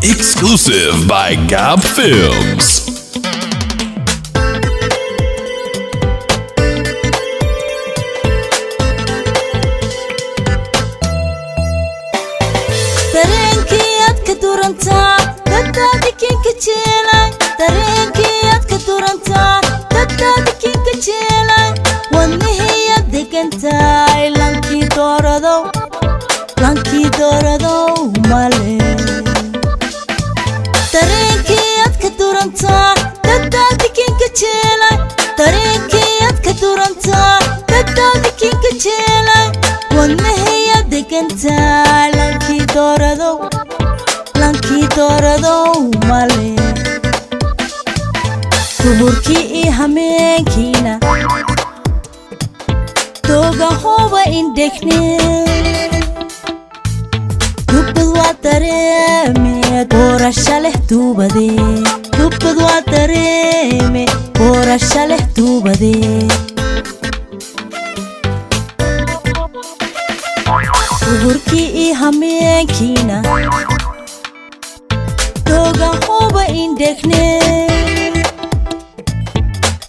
Exclusive by Gab Films. dareenkii aad ka durantaa daddaadikinka jeelay dareenkii aad ka durantaa daddaadikinka jeelay wadnihii aad degantahay lankii dooradow male dareenkii aad ka durantaa daddaadikinka jeelay dareenkii aad ka durantaa daddaadikinka jeelay wadnihii aad degantahay lankii dooradow male duhurkii iyo hameenkiina dooga hooba indhegne dubbad waa dareeme boorasha leh duubadee dubbad waa dareeme boorasha leh duubadee duhurkii iyo hameenkiina dooga hooba indhegne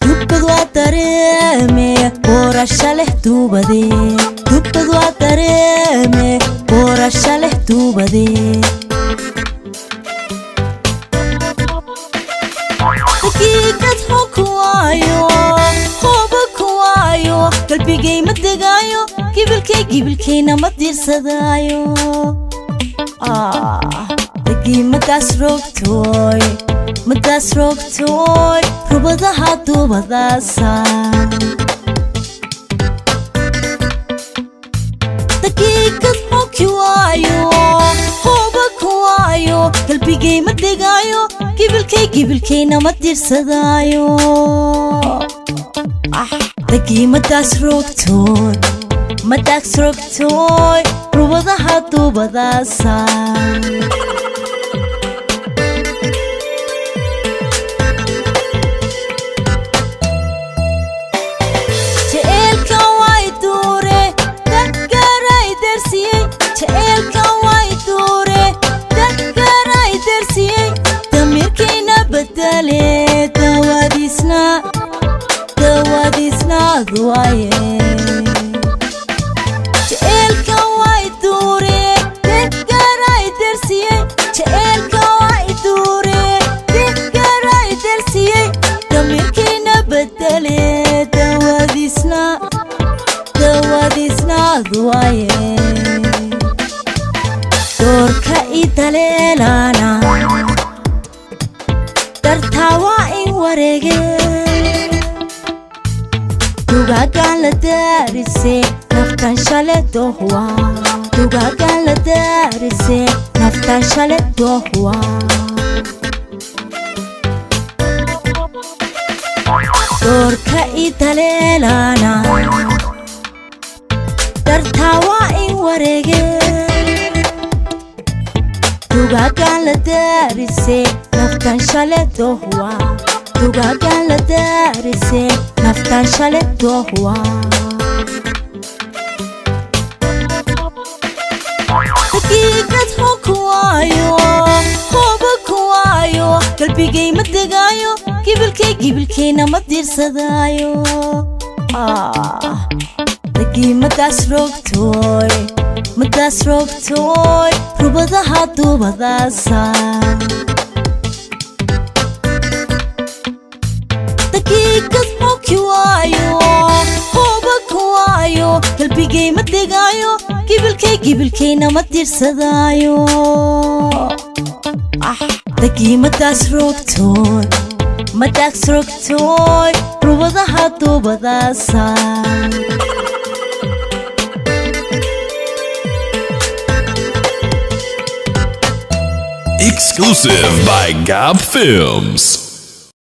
dubbad waa dareeme boorasha leh duubadee dubbad waa dareeme boorasha leh duubadee daqiiqad xunku waayo qalbigay ma degaayo gibilkayna ma diirsadaayo dagii madaas roogtooy rubadaha duubadaasa daqiiqad xunki waayo qalbigay ma degaayo gibilkayna ma diirsadaayo dagii madaas roogtooy rubadaha duubadaasa jeelka way duure dadgaray dersiyey damirkayna badale dawadiisnaad waaye jeelka way duure dadgaray dersiyey damirkayna badale dawadiisnaad waaye doorka i daleelana dartaa waa in wareege dugaagaan la daarise naftan shale dohwa dugaagaan la daarise naftan shale dohwa doorka i daleelana dartaa waa in wareege dugaagaan la daarise naftan shale dohwa dugaagaan la daarise naftan shale dohwa daqiiqad xunku waayo qalbigay ma degaayo gibilkayna ma diirsadaayo dagii madaas roogtooy rubadaha duubadaasa daqiiqad xunki waayo qalbigay ma degaayo gibilkayna ma diirsadaayo dagii madaas roogtooy rubadaha duubadaasa Exclusive by Gab Films.